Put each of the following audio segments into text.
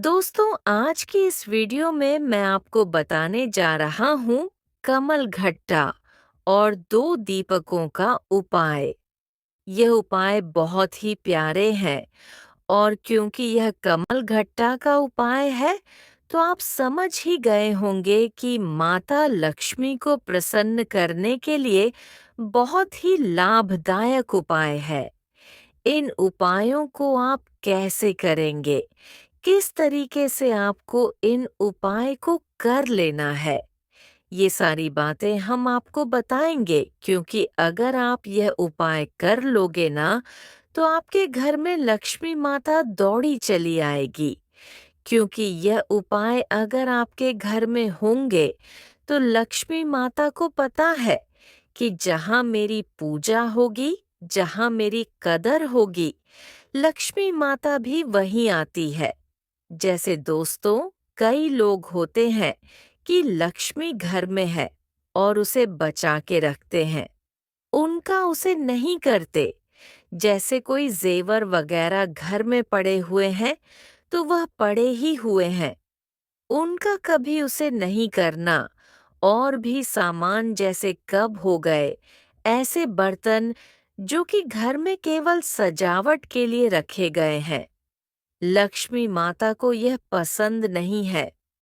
दोस्तों, आज की इस वीडियो में मैं आपको बताने जा रहा हूँ कमल घट्टा और दो दीपकों का उपाय। यह उपाय बहुत ही प्यारे हैं और क्योंकि यह कमल घट्टा का उपाय है, तो आप समझ ही गए होंगे कि माता लक्ष्मी को प्रसन्न करने के लिए बहुत ही लाभदायक उपाय है। इन उपायों को आप कैसे करेंगे? किस तरीके से आपको इन उपाय को कर लेना है? ये सारी बातें हम आपको बताएंगे क्योंकि अगर आप यह उपाय कर लोगे ना, तो आपके घर में लक्ष्मी माता दौड़ी चली आएगी। क्योंकि यह उपाय अगर आपके घर में होंगे, तो लक्ष्मी माता को पता है कि जहाँ मेरी पूजा होगी, जहाँ मेरी कदर होगी, लक्ष्मी माता भी वहीं आती है। जैसे दोस्तों, कई लोग होते हैं कि लक्ष्मी घर में है और उसे बचा के रखते हैं, उनका उसे नहीं करते। जैसे कोई जेवर वगैरह घर में पड़े हुए हैं, तो वह पड़े ही हुए हैं, उनका कभी उसे नहीं करना। और भी सामान जैसे कप हो गए, ऐसे बर्तन जो कि घर में केवल सजावट के लिए रखे गए हैं, लक्ष्मी माता को यह पसंद नहीं है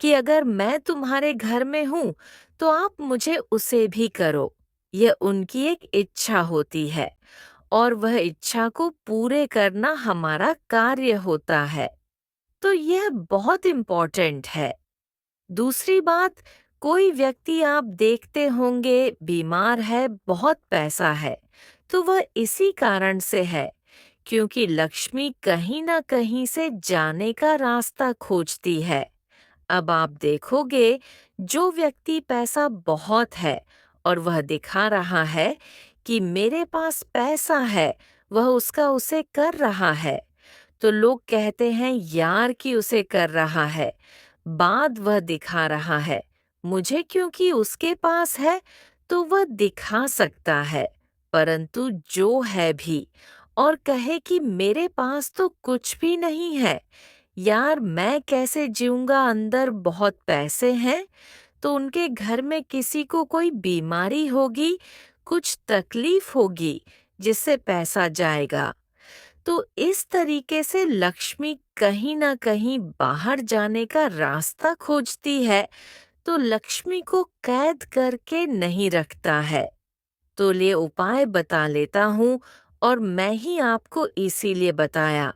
कि अगर मैं तुम्हारे घर में हूं, तो आप मुझे उसे भी करो। यह उनकी एक इच्छा होती है और वह इच्छा को पूरे करना हमारा कार्य होता है। तो यह बहुत इम्पोर्टेंट है। दूसरी बात, कोई व्यक्ति आप देखते होंगे बीमार है, बहुत पैसा है, तो वह इसी कारण से है क्योंकि लक्ष्मी कहीं ना कहीं से जाने का रास्ता खोजती है। अब आप देखोगे, जो व्यक्ति पैसा बहुत है और वह दिखा रहा है कि मेरे पास पैसा है, वह उसका उसे कर रहा है, तो लोग कहते हैं यार कि उसे कर रहा है, बाद वह दिखा रहा है। मुझे क्योंकि उसके पास है, तो वह दिखा सकता है, परंतु जो है भी और कहे कि मेरे पास तो कुछ भी नहीं है, यार मैं कैसे जीऊंगा, अंदर बहुत पैसे हैं, तो उनके घर में किसी को कोई बीमारी होगी, कुछ तकलीफ होगी, जिससे पैसा जाएगा। तो इस तरीके से लक्ष्मी कहीं ना कहीं बाहर जाने का रास्ता खोजती है, तो लक्ष्मी को कैद करके नहीं रखता है। तो ये उपाय बता लेता हूँ, और मैं ही आपको इसीलिए बताया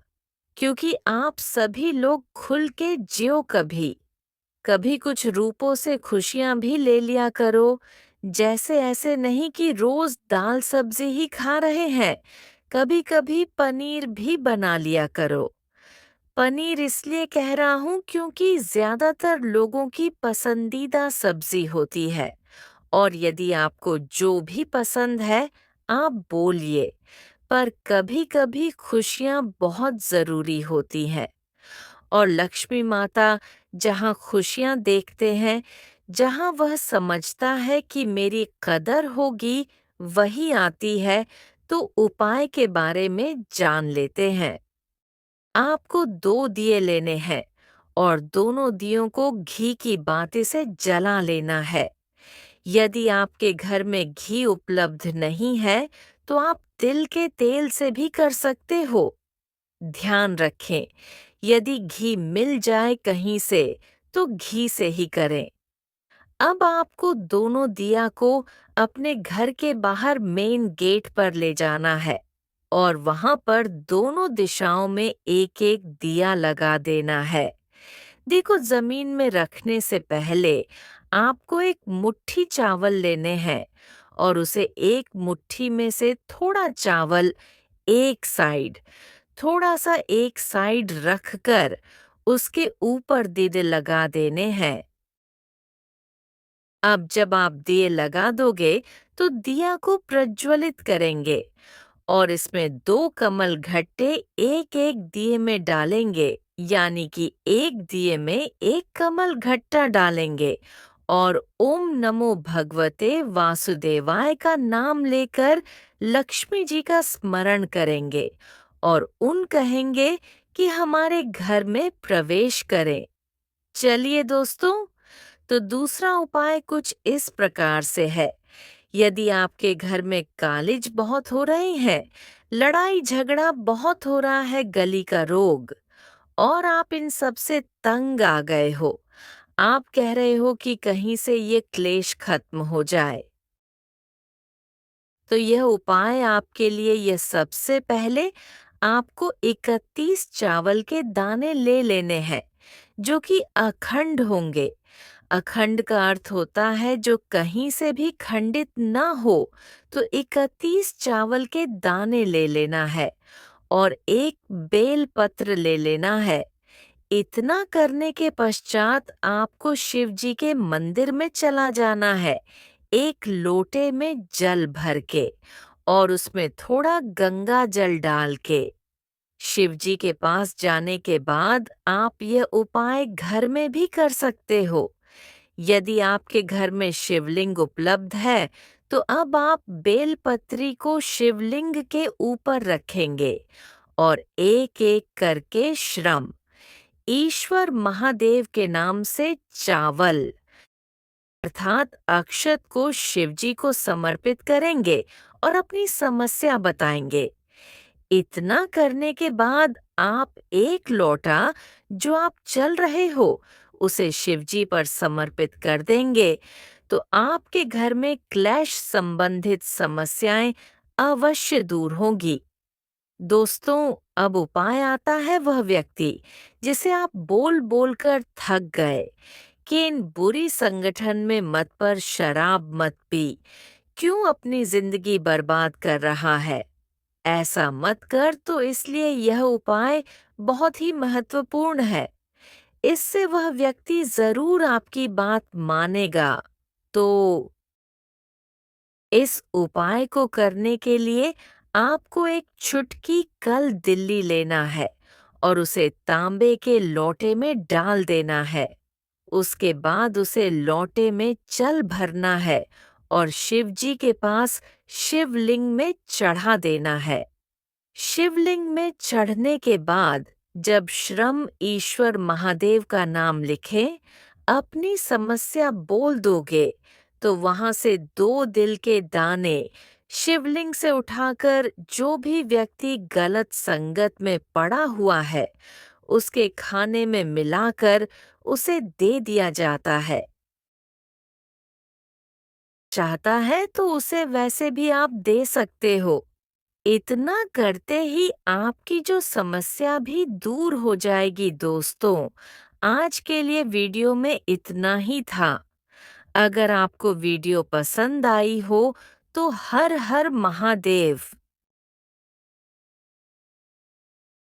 क्योंकि आप सभी लोग खुल के जियो कभी। कभी कुछ रूपों से खुशियां भी ले लिया करो। जैसे ऐसे नहीं कि रोज दाल सब्जी ही खा रहे हैं, कभी कभी पनीर भी बना लिया करो। पनीर इसलिए कह रहा हूँ क्योंकि ज्यादातर लोगों की पसंदीदा सब्जी होती है, और यदि आपको जो भी पसंद है, आप बोलिए। पर कभी कभी खुशियाँ बहुत जरूरी होती हैं, और लक्ष्मी माता जहाँ खुशियाँ देखते हैं, जहाँ वह समझता है कि मेरी कदर होगी, वही आती है। तो उपाय के बारे में जान लेते हैं। आपको दो दिए लेने हैं और दोनों दियों को घी की बाती से जला लेना है। यदि आपके घर में घी उपलब्ध नहीं है, तो आप तिल के तेल से भी कर सकते हो। ध्यान रखें, यदि घी मिल जाए कहीं से, तो घी से ही करें। अब आपको दोनों दिया को अपने घर के बाहर मेन गेट पर ले जाना है और वहां पर दोनों दिशाओं में एक एक दिया लगा देना है। देखो, जमीन में रखने से पहले आपको एक मुट्ठी चावल लेने हैं और उसे एक मुट्ठी में से थोड़ा चावल एक साइड, थोड़ा सा एक साइड रखकर उसके ऊपर दिए लगा देने हैं। अब जब आप दिए लगा दोगे, तो दिया को प्रज्वलित करेंगे और इसमें दो कमल घट्टे एक एक दिए में डालेंगे, यानी कि एक दिए में एक कमल घट्टा डालेंगे और ओम नमो भगवते वासुदेवाय का नाम लेकर लक्ष्मी जी का स्मरण करेंगे और उन कहेंगे कि हमारे घर में प्रवेश करें। चलिए दोस्तों, तो दूसरा उपाय कुछ इस प्रकार से है। यदि आपके घर में कालिज बहुत हो रहे हैं, लड़ाई झगड़ा बहुत हो रहा है, गली का रोग, और आप इन सब से तंग आ गए हो, आप कह रहे हो कि कहीं से ये क्लेश खत्म हो जाए, तो यह उपाय आपके लिए यह सबसे पहले आपको 31 चावल के दाने ले लेने हैं, जो कि अखंड होंगे। अखंड का अर्थ होता है जो कहीं से भी खंडित ना हो। तो 31 चावल के दाने ले लेना है और एक बेल पत्र ले लेना है। इतना करने के पश्चात आपको शिव जी के मंदिर में चला जाना है, एक लोटे में जल भर के और उसमें थोड़ा गंगा जल डाल के। शिव जी के पास जाने के बाद आप यह उपाय घर में भी कर सकते हो। यदि आपके घर में शिवलिंग उपलब्ध है, तो अब आप बेलपत्री को शिवलिंग के ऊपर रखेंगे और एक एक करके श्रम ईश्वर महादेव के नाम से चावल अर्थात अक्षत को शिवजी को समर्पित करेंगे और अपनी समस्या बताएंगे। इतना करने के बाद आप एक लोटा जो आप चल रहे हो उसे शिवजी पर समर्पित कर देंगे, तो आपके घर में क्लेश संबंधित समस्याएं अवश्य दूर होंगी। दोस्तों, अब उपाय आता है वह व्यक्ति जिसे आप बोल बोल कर थक गए कि इन बुरी संगठन में मत पर शराब मत पी, क्यों अपनी जिंदगी बर्बाद कर रहा है। ऐसा मत कर, तो इसलिए यह उपाय बहुत ही महत्वपूर्ण है। इससे वह व्यक्ति जरूर आपकी बात मानेगा। तो इस उपाय को करने के लिए आपको एक चुटकी कल दिल्ली लेना है और उसे तांबे के लोटे में डाल देना है। उसके बाद उसे लोटे में जल भरना है और शिव जी के पास शिवलिंग में चढ़ा देना है। शिवलिंग में चढ़ने के बाद जब श्रम ईश्वर महादेव का नाम लिखें, अपनी समस्या बोल दोगे, तो वहां से 2 दिल के दाने शिवलिंग से उठाकर जो भी व्यक्ति गलत संगत में पड़ा हुआ है, उसके खाने में मिलाकर उसे दे दिया जाता है। चाहता है तो उसे वैसे भी आप दे सकते हो। इतना करते ही आपकी जो समस्या भी दूर हो जाएगी दोस्तों। आज के लिए वीडियो में इतना ही था। अगर आपको वीडियो पसंद आई हो तो हर हर महादेव।